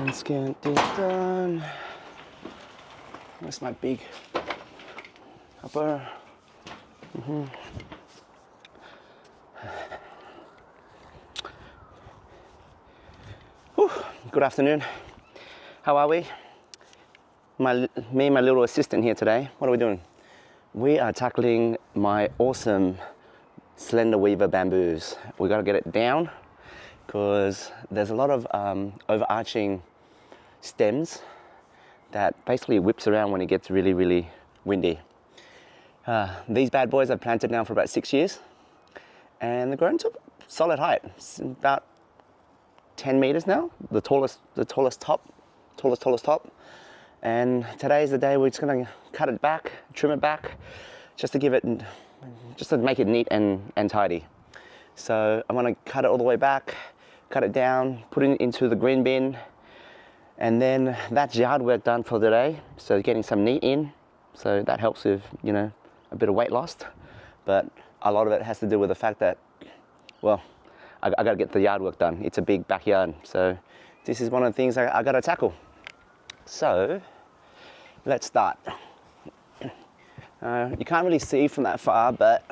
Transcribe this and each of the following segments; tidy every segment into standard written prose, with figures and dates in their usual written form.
Let's get this done. Where's my big upper? Good afternoon. How are we? Me and my little assistant here today. What are we doing? We are tackling my awesome slender weaver bamboos. We got to get it down because there's a lot of overarching stems that basically whips around when it gets really, really windy. These bad boys I've planted now for about 6 years, and they're growing to solid height. It's about 10 meters now, the tallest top. And today is the day we're just gonna cut it back, trim it back, just to make it neat and tidy. So I'm gonna cut it all the way back, cut it down, put it into the green bin, and then that's yard work done for today. So getting some neat in, so that helps with, you know, a bit of weight loss. But a lot of it has to do with the fact that, well, I gotta get the yard work done. It's a big backyard, so this is one of the things I gotta tackle. So let's start. You can't really see from that far, but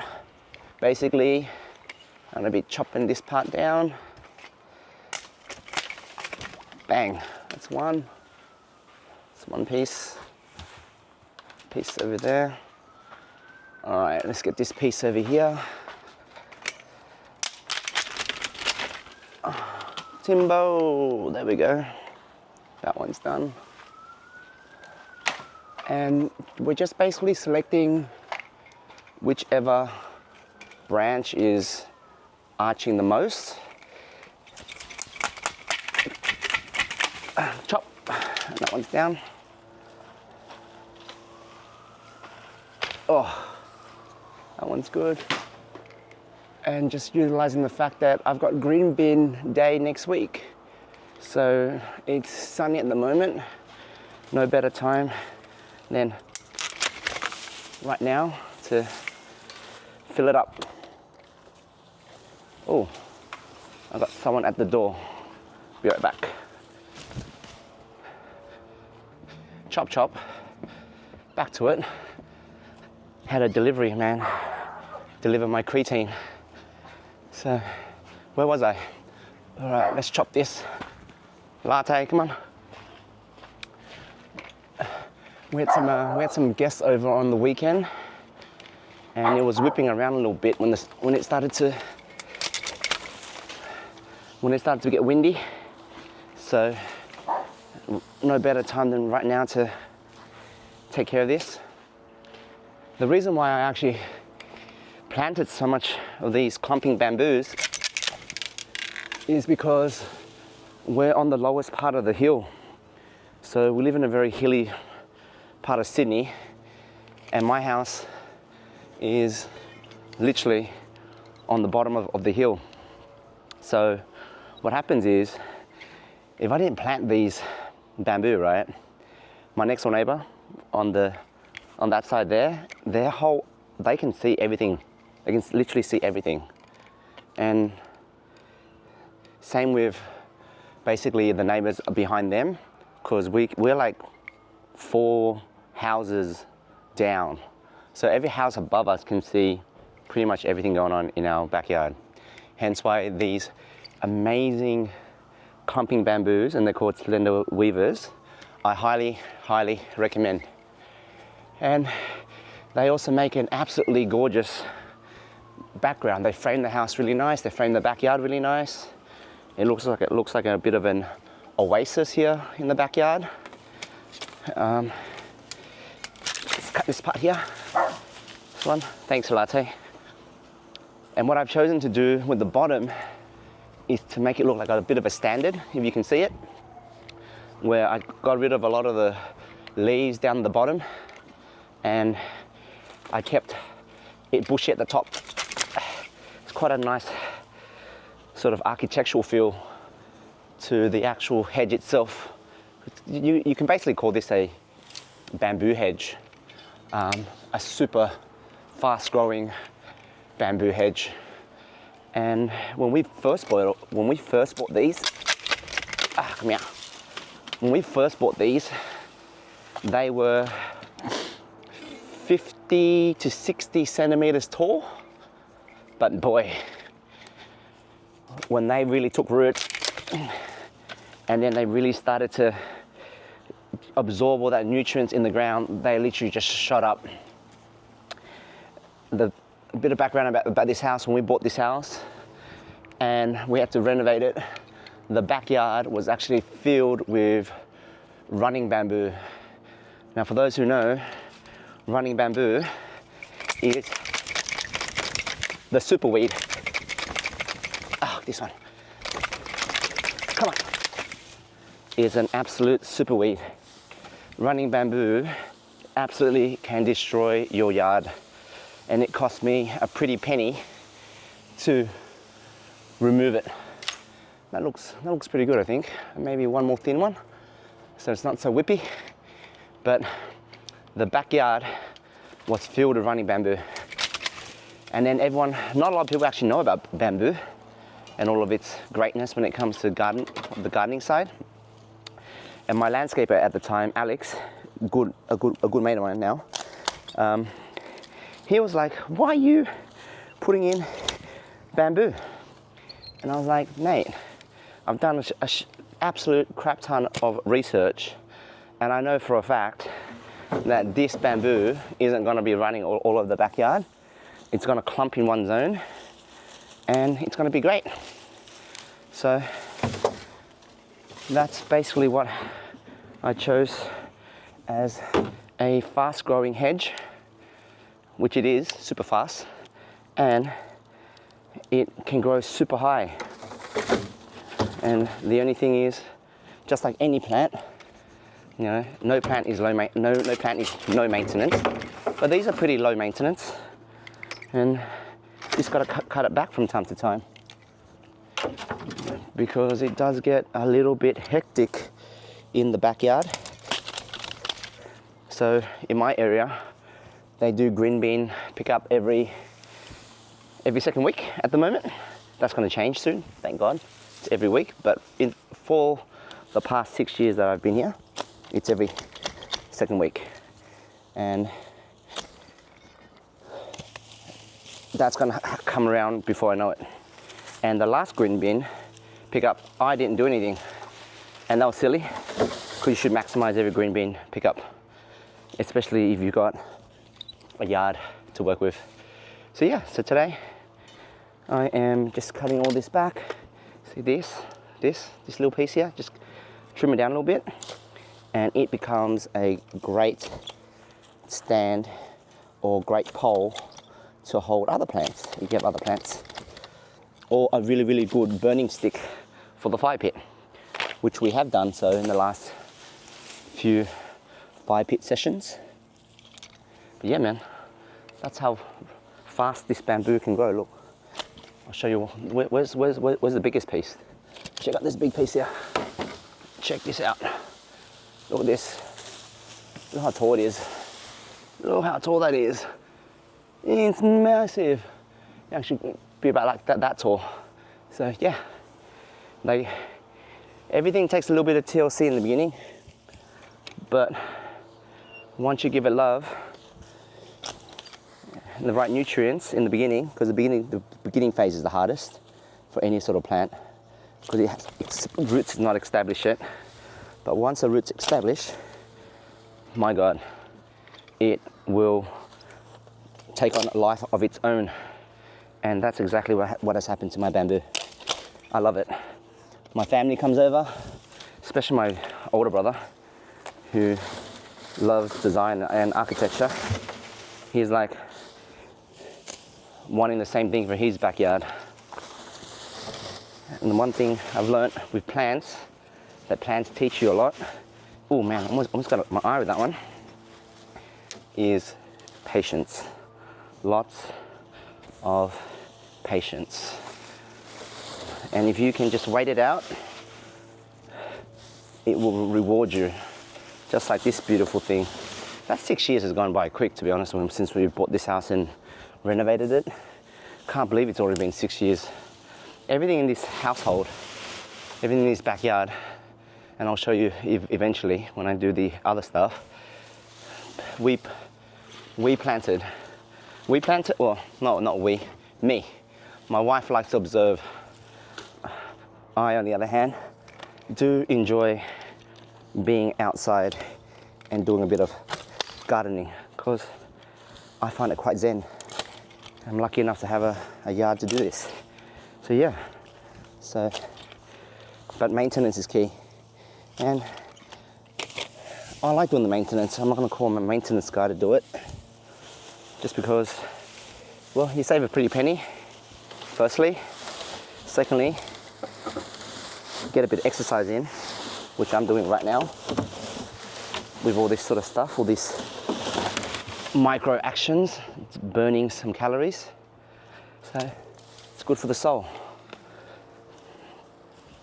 basically I'm gonna be chopping this part down. Bang, that's one. That's one piece. Piece over there. All right, let's get this piece over here. Timbo, there we go. That one's done. And we're just basically selecting whichever branch is arching the most. Chop, and that one's down. Oh, that one's good. And just utilizing the fact that I've got green bin day next week. So it's sunny at the moment, no better time than right now to fill it up. Oh, I got someone at the door. Be right back. Chop chop, back to it. Had a delivery man deliver my creatine. So, where was I? All right, let's chop this. Latte, come on. We had some guests over on the weekend, and it was whipping around a little bit when it started to get windy. So, no better time than right now to take care of this. The reason why I actually planted so much of these clumping bamboos is because we're on the lowest part of the hill. So we live in a very hilly part of Sydney, and my house is literally on the bottom of the hill. So what happens is, if I didn't plant these bamboo, right, my next door neighbor on that side there, they can see everything. They can literally see everything. And same with basically the neighbors behind them, because we're like 4 houses down. So every house above us can see pretty much everything going on in our backyard. Hence why these amazing clumping bamboos, and they're called slender weavers, I highly, highly recommend. And they also make an absolutely gorgeous background. They frame the house really nice. They frame the backyard really nice. It looks like a bit of an oasis here in the backyard. Let's cut this part here. This one. Thanks, Latte. And what I've chosen to do with the bottom is to make it look like a bit of a standard, if you can see it, where I got rid of a lot of the leaves down the bottom, and I kept it bushy at the top. It's quite a nice sort of architectural feel to the actual hedge itself. You can basically call this a bamboo hedge, a super fast growing bamboo hedge. And when we first bought these, come here. When we first bought these, they were 50 to 60 centimeters tall. But boy, when they really took root and then they really started to absorb all that nutrients in the ground, they literally just shot up. A bit of background about this house: when we bought this house and we had to renovate it, the backyard was actually filled with running bamboo. Now, for those who know, running bamboo is the superweed. Oh, this one. Come on. Is an absolute superweed. Running bamboo absolutely can destroy your yard. And it cost me a pretty penny to remove it. That looks pretty good, I think. Maybe one more thin one, so it's not so whippy. But the backyard was filled with running bamboo. And then not a lot of people actually know about bamboo and all of its greatness when it comes to the gardening side. And my landscaper at the time, Alex, a good mate of mine now, he was like, "Why are you putting in bamboo?" And I was like, "Mate, I've done an absolute crap ton of research, and I know for a fact that this bamboo isn't going to be running all over the backyard. It's going to clump in one zone, and it's going to be great." So that's basically what I chose as a fast-growing hedge, which it is, super fast, and it can grow super high. And the only thing is, just like any plant, you know, no plant is no maintenance, but these are pretty low maintenance, and just got to cut it back from time to time, because it does get a little bit hectic in the backyard. So in my area, they do green bean pickup every second week at the moment. That's going to change soon, thank God. It's every week, but for the past 6 years that I've been here, it's every second week. And that's going to come around before I know it. And the last green bean pickup, I didn't do anything. And that was silly, because you should maximize every green bean pickup, especially if you've got a yard to work with. So yeah, so today I am just cutting all this back. See this little piece here, just trim it down a little bit, and it becomes a great stand or great pole to hold other plants if you have other plants, or a really, really good burning stick for the fire pit, which we have done so in the last few fire pit sessions. But yeah, man, that's how fast this bamboo can grow. Look, I'll show you. Where's the biggest piece? Check out this big piece here. Check this out. Look at this. Look how tall it is. Look how tall that is. It's massive. It actually be about like that tall. So yeah, everything takes a little bit of TLC in the beginning, but once you give it love and the right nutrients in the beginning, because the beginning phase is the hardest for any sort of plant, because its roots is not established yet. But once the roots established, my God, it will take on a life of its own. And that's exactly what has happened to my bamboo. I love it. My family comes over, especially my older brother, who loves design and architecture. He's like wanting the same thing for his backyard. And the one thing I've learned with plants, that plants teach you a lot. Oh man, I almost got my eye with that one. Is patience. Lots of patience. And if you can just wait it out, it will reward you. Just like this beautiful thing. That 6 years has gone by quick, to be honest with him, since we bought this house and renovated it. Can't believe it's already been 6 years. everything in this household, everything in this backyard, and I'll show you eventually when I do the other stuff, we planted, well, no, not we, me. My wife likes to observe. I, on the other hand, do enjoy being outside and doing a bit of gardening because I find it quite zen. I'm lucky enough to have a yard to do this. So yeah, but maintenance is key. And I like doing the maintenance. I'm not gonna call my maintenance guy to do it. Just because, well, you save a pretty penny, firstly. Secondly, get a bit of exercise in, which I'm doing right now with all this sort of stuff, all these micro actions. It's burning some calories, so it's good for the soul.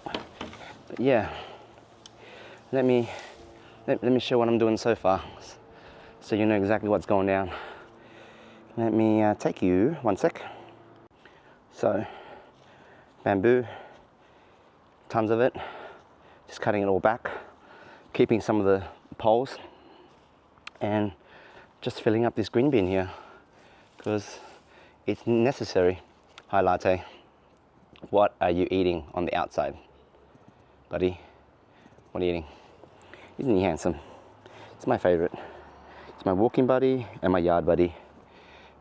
But yeah, let me show what I'm doing so far, so you know exactly what's going down. Let me take you one sec. So, bamboo, tons of it. Just cutting it all back, keeping some of the poles, and just filling up this green bin here because it's necessary. Hi latte, what are you eating on the outside? Buddy, what are you eating? Isn't he handsome? It's my favorite. It's my walking buddy and my yard buddy.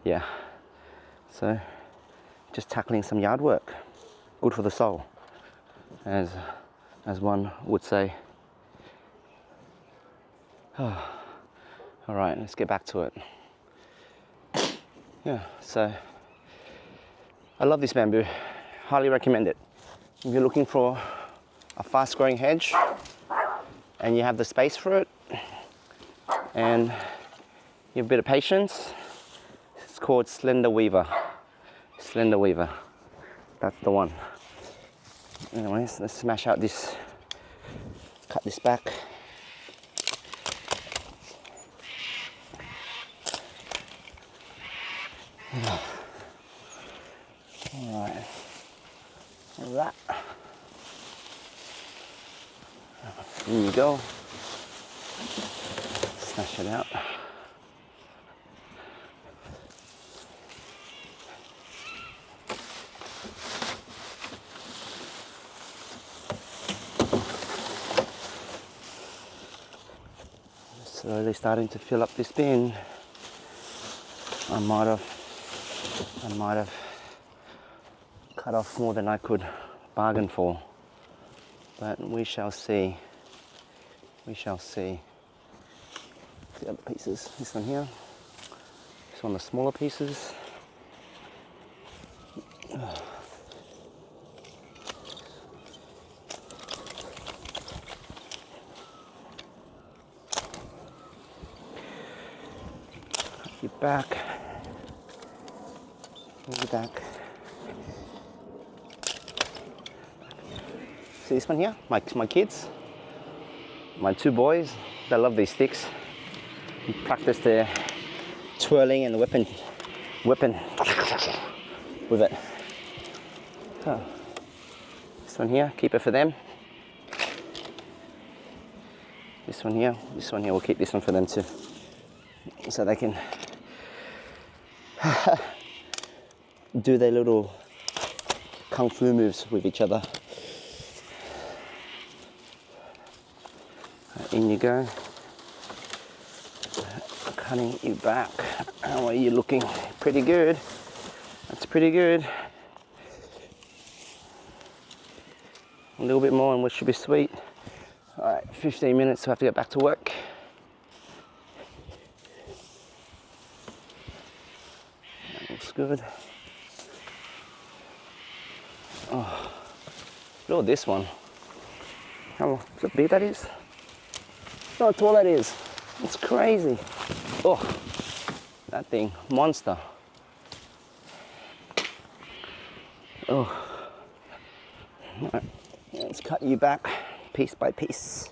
Yeah, so just tackling some yard work. Good for the soul, as one would say. Oh. All right, let's get back to it. Yeah, so I love this bamboo. Highly recommend it. If you're looking for a fast growing hedge and you have the space for it and you have a bit of patience, it's called slender weaver. Slender weaver, that's the one. Anyways, let's smash out this, cut this back. Alright, that. There you go. Smash it out. Slowly starting to fill up this bin. I might have cut off more than I could bargain for, but we shall see. We shall see. The other pieces, this one here, this one the smaller pieces. Your back. Your back. See this one here? My kids, my two boys, they love these sticks. We practice their twirling and the whipping with it. So, this one here, keep it for them. This one here, we'll keep this one for them too, so they can do their little kung fu moves with each other. In you go. Cutting you back. How are you looking? Pretty good. That's pretty good. A little bit more and we should be sweet. All right, 15 minutes, so I have to get back to work. That looks good. Oh, look at this one. How big that is? Look how tall that is. It's crazy. Oh, that thing, monster. Oh. All right, let's cut you back piece by piece.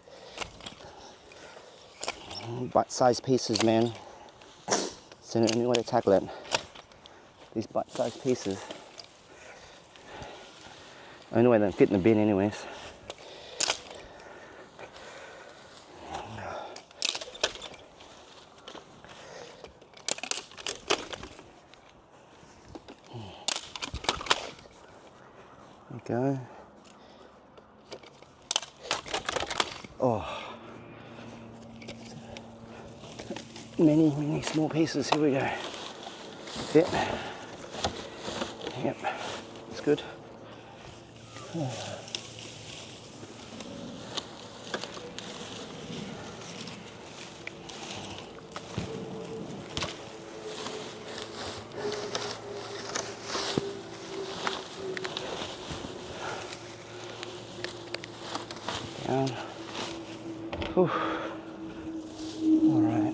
Bite-sized pieces, man. It's the only way to tackle it. These bite-sized pieces. Only way they fit in the bin anyways. There we go. Oh. Many small pieces. Here we go. Fit. Yep. It's good. Down. Whew. All right.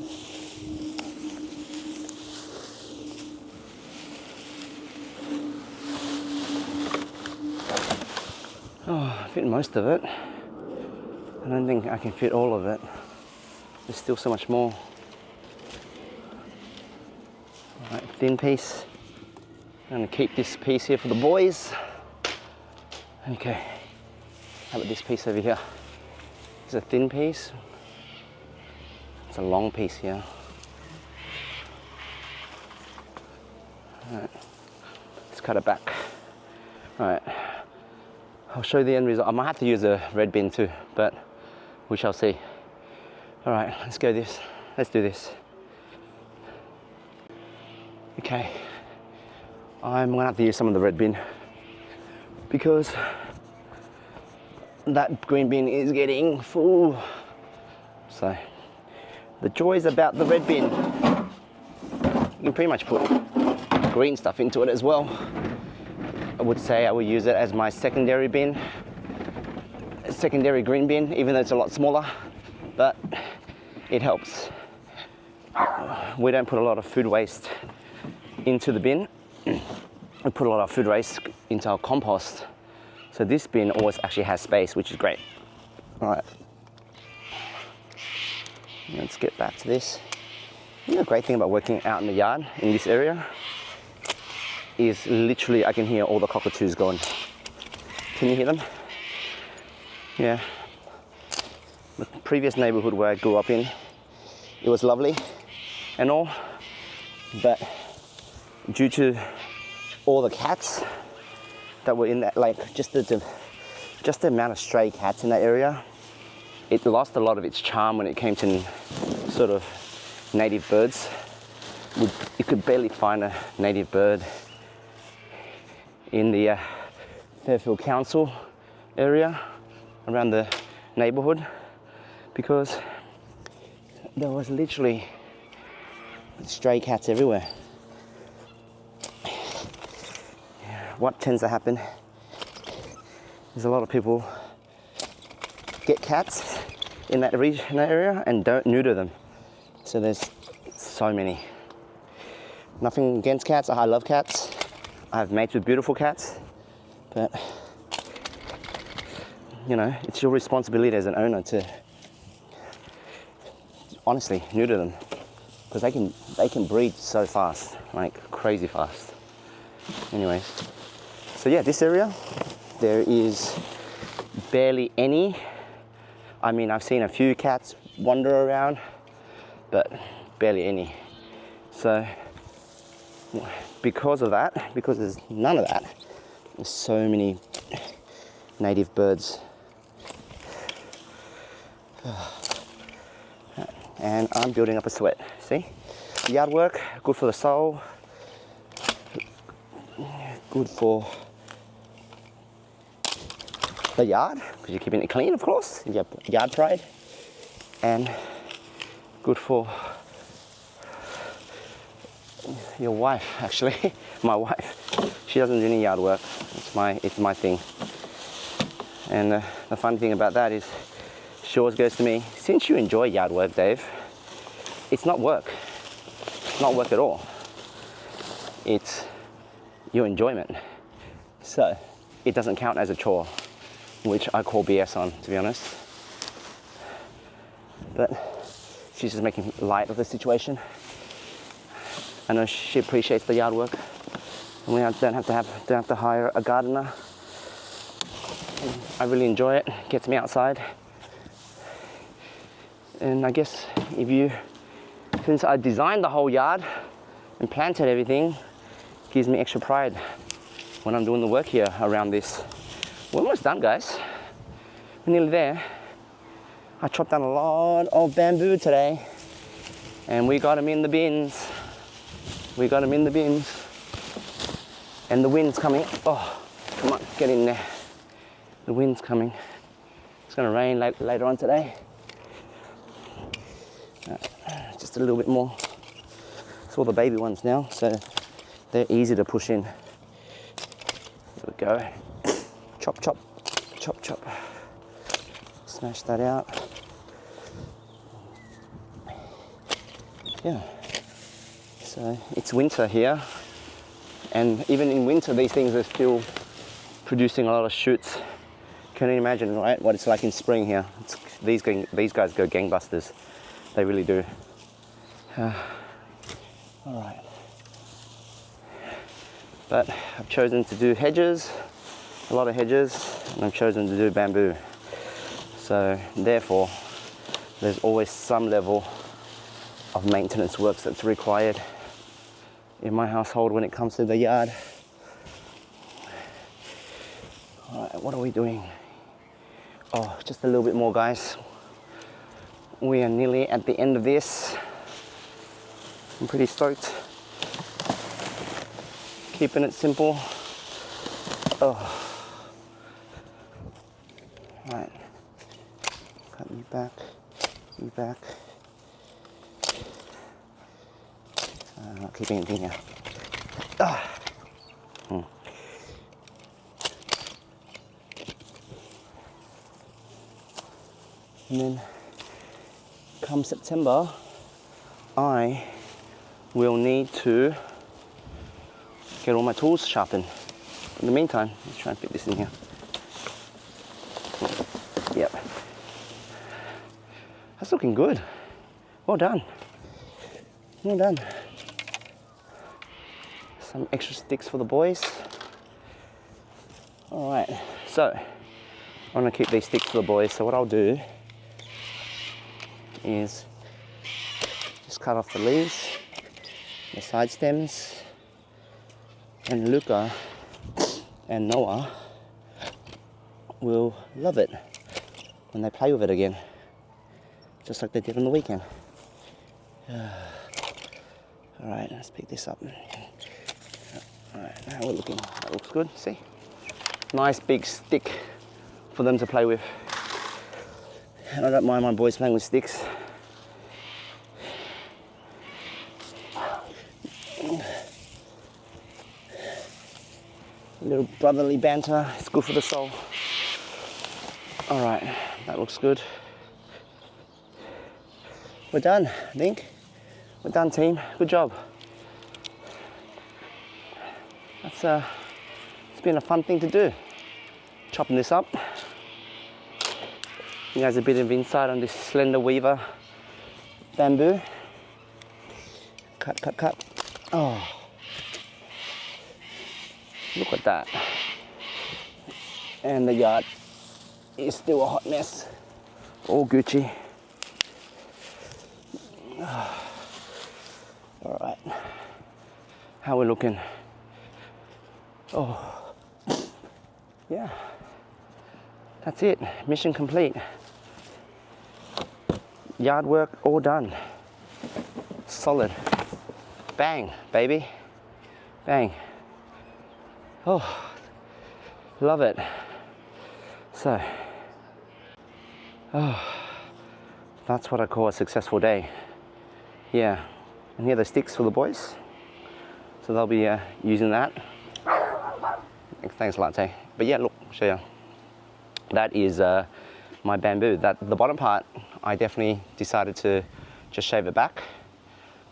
Oh, I fit most of it. I don't think I can fit all of it. There's still so much more. All right, thin piece. I'm gonna keep this piece here for the boys. Okay. How about this piece over here? It's a thin piece. It's a long piece here. All right. Let's cut it back. All right. I'll show you the end result. I might have to use a red bin too, but we shall see. All right, let's go this. Let's do this. Okay, I'm gonna have to use some of the red bin because that green bin is getting full. So the joys about the red bin, you can pretty much put green stuff into it as well. I would say I will use it as my secondary bin, secondary green bin, even though it's a lot smaller, but it helps. We don't put a lot of food waste into the bin. We put a lot of food waste into our compost. So this bin always actually has space, which is great. All right, let's get back to this. You know, the great thing about working out in the yard in this area is literally I can hear all the cockatoos going. Can you hear them? Yeah. The previous neighborhood where I grew up in, it was lovely and all, but due to all the cats that were in that, like just the amount of stray cats in that area, it lost a lot of its charm when it came to sort of native birds. You could barely find a native bird in the Fairfield Council area around the neighborhood because there was literally stray cats everywhere. What tends to happen is a lot of people get cats in that region, in that area, and don't neuter them. So there's so many. Nothing against cats, I love cats. I have mates with beautiful cats, but you know, it's your responsibility as an owner to honestly neuter them because they can breed so fast, like crazy fast. Anyways, so yeah, this area there is barely any. I mean, I've seen a few cats wander around, but barely any. So because of that, because there's none of that, there's so many native birds. And I'm building up a sweat, see? Yard work, good for the soul, good for the yard, because you're keeping it clean, of course, you have yard pride, and good for your wife, actually. My wife, she doesn't do any yard work. It's my thing. And the funny thing about that is she always goes to me, since you enjoy yard work, Dave, it's not work. It's not work at all. It's your enjoyment. So it doesn't count as a chore, which I call BS on, to be honest. But she's just making light of the situation. I know she appreciates the yard work, and we don't have to hire a gardener I really enjoy it. Gets me outside. And I guess since I designed the whole yard and planted everything, gives me extra pride when I'm doing the work here around this. We're almost done, guys. We're nearly there. I chopped down a lot of bamboo today, and we got them in the bins. We got them in the bins. And the wind's coming. Oh, come on, get in there. The wind's coming. It's gonna rain later on today. Just a little bit more. It's all the baby ones now, so they're easy to push in. There we go. Chop, chop, chop, chop. Smash that out. Yeah. So it's winter here, and even in winter, these things are still producing a lot of shoots. Can you imagine, right, what it's like in spring here? These guys go gangbusters. They really do. All right. But I've chosen to do hedges, a lot of hedges, and I've chosen to do bamboo. So therefore, there's always some level of maintenance works that's required in my household when it comes to the yard. All right, what are we doing? Oh, just a little bit more, guys. We are nearly at the end of this. I'm pretty stoked. Keeping it simple. Oh. Right. Cut you back. You back. Not keeping it in here. Ah. And then come September, I will need to get all my tools sharpened. In the meantime, let's try and fit this in here. Yep. That's looking good. Well done. Well done. Some extra sticks for the boys. All right, so I'm gonna keep these sticks for the boys. So what I'll do is just cut off the leaves, the side stems, and Luca and Noah will love it when they play with it again, just like they did on the weekend. All right, let's pick this up. All right, now we're looking. That looks good. See, nice big stick for them to play with. And I don't mind my boys playing with sticks. A little brotherly banter, it's good for the soul. All right, that looks good. We're done, I think. We're done, team. Good job. It's been a fun thing to do. Chopping this up. You guys a bit of insight on this slender weaver bamboo. Cut, cut, cut. Oh, look at that. And the yard is still a hot mess. All Gucci. All right. How we looking? Oh, yeah. That's it. Mission complete. Yard work all done. Solid. Bang, baby. Bang. Oh, love it. So, that's what I call a successful day. Yeah, and here are the sticks for the boys. So they'll be using that. Thanks, Latte. But yeah, look, I'll show you. That is my bamboo. The bottom part, I definitely decided to just shave it back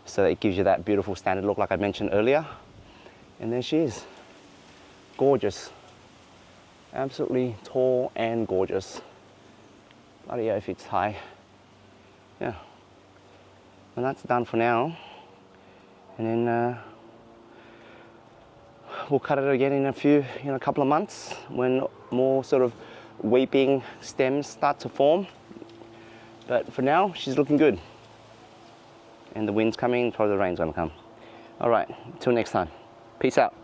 so that it gives you that beautiful standard look like I mentioned earlier. And there she is. Gorgeous. Absolutely tall and gorgeous. Bloody oath, it's high. Yeah. And that's done for now. And then we'll cut it again in a couple of months when more sort of weeping stems start to form. But for now, she's looking good. And the wind's coming, probably the rain's gonna come. All right, till next time. Peace out.